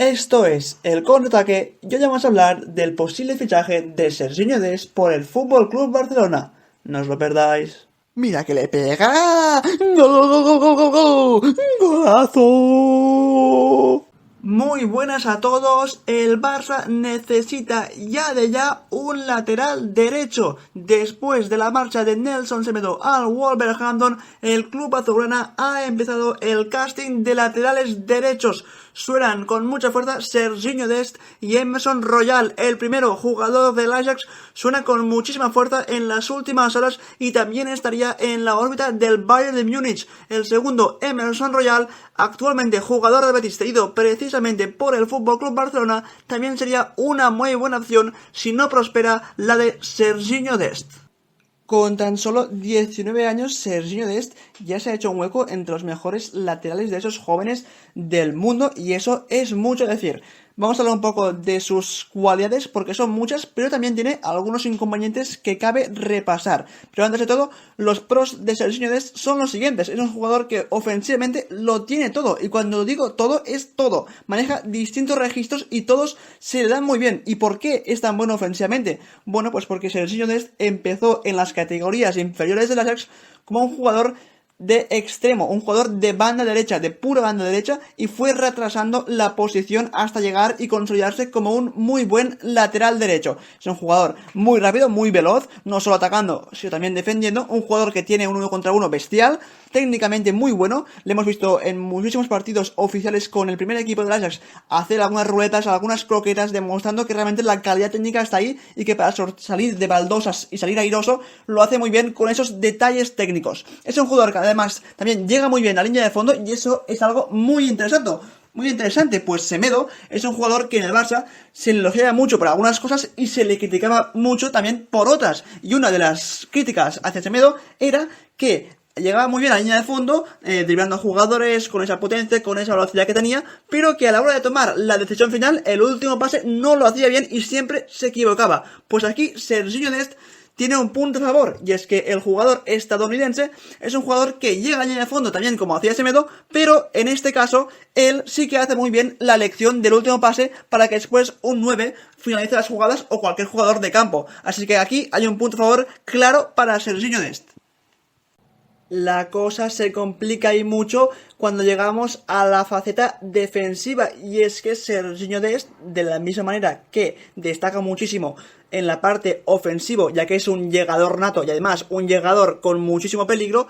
Esto es el contraataque y hoy vamos a hablar del posible fichaje de Serginho Dest por el Fútbol Club Barcelona. No os lo perdáis. ¡Mira que le pega! ¡Gol, gol, gol, gol, gol, gol! ¡Golazo! Muy buenas a todos. El Barça necesita ya de ya un lateral derecho. Después de la marcha de Nelson Semedo al Wolverhampton, el club azulgrana ha empezado el casting de laterales derechos. Suenan con mucha fuerza Serginho Dest y Emerson Royal, el primero jugador del Ajax, suena con muchísima fuerza en las últimas horas y también estaría en la órbita del Bayern de Múnich. El segundo, Emerson Royal, actualmente jugador de Betis cedido precisamente por el FC Barcelona, también sería una muy buena opción si no prospera la de Serginho Dest. Con tan solo 19 años, Serginho Dest ya se ha hecho un hueco entre los mejores laterales de esos jóvenes del mundo y eso es mucho decir. Vamos a hablar un poco de sus cualidades porque son muchas, pero también tiene algunos inconvenientes que cabe repasar. Pero antes de todo, los pros de Serginho Dest son los siguientes. Es un jugador que ofensivamente lo tiene todo, y cuando digo todo, es todo. Maneja distintos registros y todos se le dan muy bien. ¿Y por qué es tan bueno ofensivamente? Bueno, pues porque Serginho Dest empezó en las categorías inferiores del Ajax como un jugador de extremo, un jugador de banda derecha, de pura banda derecha, y fue retrasando la posición hasta llegar y consolidarse como un muy buen lateral derecho. Es un jugador muy rápido, muy veloz, no solo atacando, sino también defendiendo, un jugador que tiene un 1 contra 1 bestial, técnicamente muy bueno. Le hemos visto en muchísimos partidos oficiales con el primer equipo del Ajax hacer algunas ruletas, algunas croquetas, demostrando que realmente la calidad técnica está ahí y que para salir de baldosas y salir airoso lo hace muy bien con esos detalles técnicos. Es un jugador que además también llega muy bien a la línea de fondo y eso es algo muy interesante, pues Semedo es un jugador que en el Barça se le elogiaba mucho por algunas cosas y se le criticaba mucho también por otras. Y una de las críticas hacia Semedo era que llegaba muy bien a la línea de fondo, driblando a jugadores con esa potencia, con esa velocidad que tenía, pero que a la hora de tomar la decisión final, el último pase no lo hacía bien y siempre se equivocaba. Pues aquí Serginho Dest tiene un punto a favor, y es que el jugador estadounidense es un jugador que llega a la línea de fondo también como hacía Semedo, pero en este caso él sí que hace muy bien la elección del último pase para que después un 9 finalice las jugadas o cualquier jugador de campo. Así que aquí hay un punto a favor claro para Serginho Dest. La cosa se complica ahí mucho cuando llegamos a la faceta defensiva, y es que Serginho Dest, de la misma manera que destaca muchísimo en la parte ofensivo, ya que es un llegador nato y además un llegador con muchísimo peligro,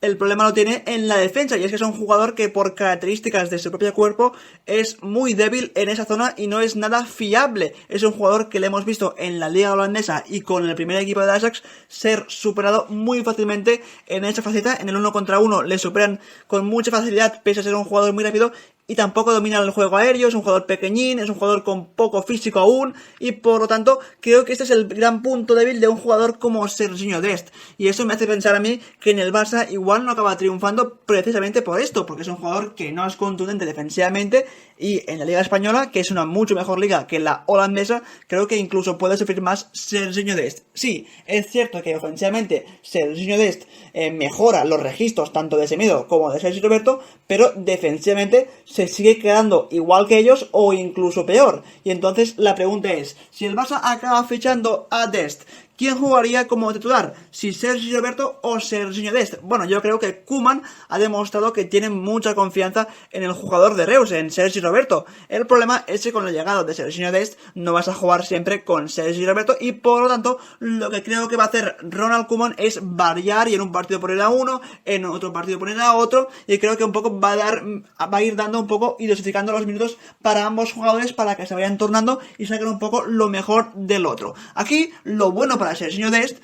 el problema lo tiene en la defensa, y es que es un jugador que por características de su propio cuerpo es muy débil en esa zona y no es nada fiable. Es un jugador que le hemos visto en la liga holandesa y con el primer equipo de Ajax ser superado muy fácilmente en esa faceta. En el 1 contra 1 le superan con mucha facilidad pese a ser un jugador muy rápido, y tampoco domina el juego aéreo, es un jugador pequeñín, es un jugador con poco físico aún, y por lo tanto creo que este es el gran punto débil de un jugador como Serginho Dest, y eso me hace pensar a mí que en el Barça igual no acaba triunfando precisamente por esto, porque es un jugador que no es contundente defensivamente, y en la Liga Española, que es una mucho mejor liga que la holandesa, creo que incluso puede sufrir más Serginho Dest. Sí, es cierto que ofensivamente Serginho Dest mejora los registros tanto de Semedo como de Sergi Roberto, pero defensivamente se sigue quedando igual que ellos o incluso peor. Y entonces la pregunta es, si el Barça acaba fichando a Dest, ¿quién jugaría como titular? ¿Si Sergi Roberto o Serginho Dest? Bueno, yo creo que Koeman ha demostrado que tiene mucha confianza en el jugador de Reus, en Sergi Roberto. El problema es que con el llegado de Serginho Dest no vas a jugar siempre con Sergi Roberto, y por lo tanto lo que creo que va a hacer Ronald Koeman es variar, y en un partido poner a uno, en otro partido poner a otro, y creo que un poco va a ir dando un poco y dosificando los minutos para ambos jugadores para que se vayan tornando y saquen un poco lo mejor del otro. Aquí lo bueno para Serginho Dest,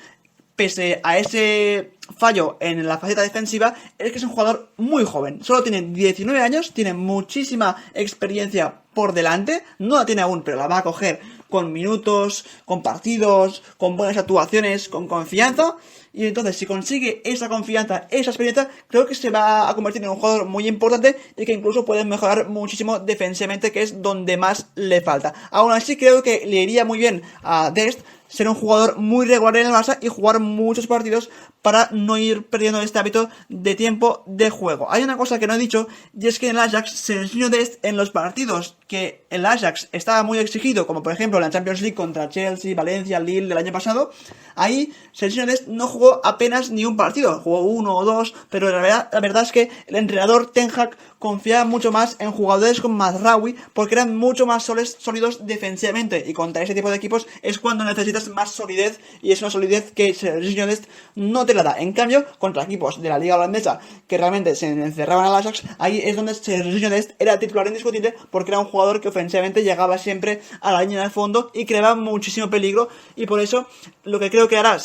pese a ese fallo en la faceta defensiva, es que es un jugador muy joven. Solo tiene 19 años, tiene muchísima experiencia por delante, no la tiene aún, pero la va a coger con minutos, con partidos, con buenas actuaciones, con confianza. y entonces si consigue esa confianza, esa experiencia, creo que se va a convertir en un jugador muy importante y que incluso puede mejorar muchísimo defensivamente, que es donde más le falta. Aún así creo que le iría muy bien a Dest ser un jugador muy regular en el Barça y jugar muchos partidos para no ir perdiendo este hábito de tiempo de juego. Hay una cosa que no he dicho, y es que en el Ajax, Serginho Dest, en los partidos que el Ajax estaba muy exigido, como por ejemplo en la Champions League contra Chelsea, Valencia, Lille del año pasado, ahí Serginho Dest no jugó apenas ni un partido, jugó uno o dos, pero la verdad es que el entrenador Ten Hag confiaba mucho más en jugadores como Mazraoui porque eran mucho más sólidos defensivamente, y contra ese tipo de equipos es cuando necesitas más solidez, y es una solidez que Serginho Dest no te la da. En cambio, contra equipos de la liga holandesa que realmente se encerraban al Ajax, ahí es donde Serginho Dest era titular indiscutible porque era un jugador que ofensivamente llegaba siempre a la línea del fondo y creaba muchísimo peligro, y por eso lo que creo que hará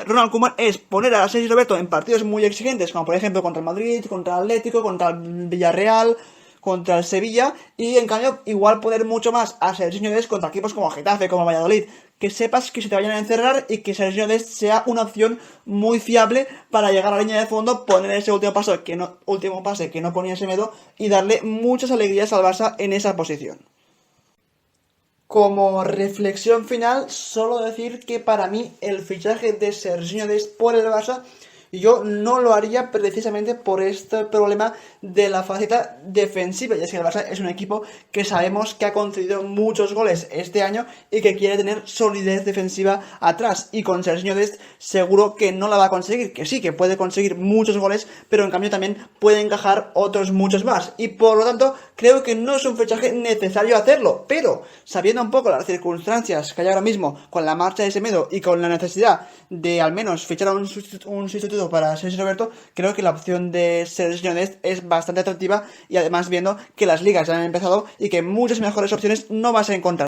Ronald Koeman es poner a Sergi Roberto en partidos muy exigentes, como por ejemplo contra el Madrid, contra el Atlético, contra el Villarreal, contra el Sevilla, y en cambio igual poner mucho más a Serginho Dest contra equipos como Getafe, como Valladolid, que sepas que se te vayan a encerrar y que Serginho Dest sea una opción muy fiable para llegar a la línea de fondo, poner ese último pase que no ponía Semedo y darle muchas alegrías al Barça en esa posición. Como reflexión final, solo decir que para mí el fichaje de Serginho Dest por el Barça, yo no lo haría precisamente por este problema de la faceta defensiva. Y es que el Barça es un equipo que sabemos que ha concedido muchos goles este año y que quiere tener solidez defensiva atrás. Y con Serginho Dest seguro que no la va a conseguir. Que sí, que puede conseguir muchos goles, pero en cambio también puede encajar otros muchos más. Y por lo tanto, creo que no es un fichaje necesario hacerlo. Pero, sabiendo un poco las circunstancias que hay ahora mismo con la marcha de Semedo y con la necesidad de al menos fichar a un sustituto para Sergi Roberto, creo que la opción de Serginho Dest es bastante atractiva, y además viendo que las ligas ya han empezado y que muchas mejores opciones no vas a encontrar.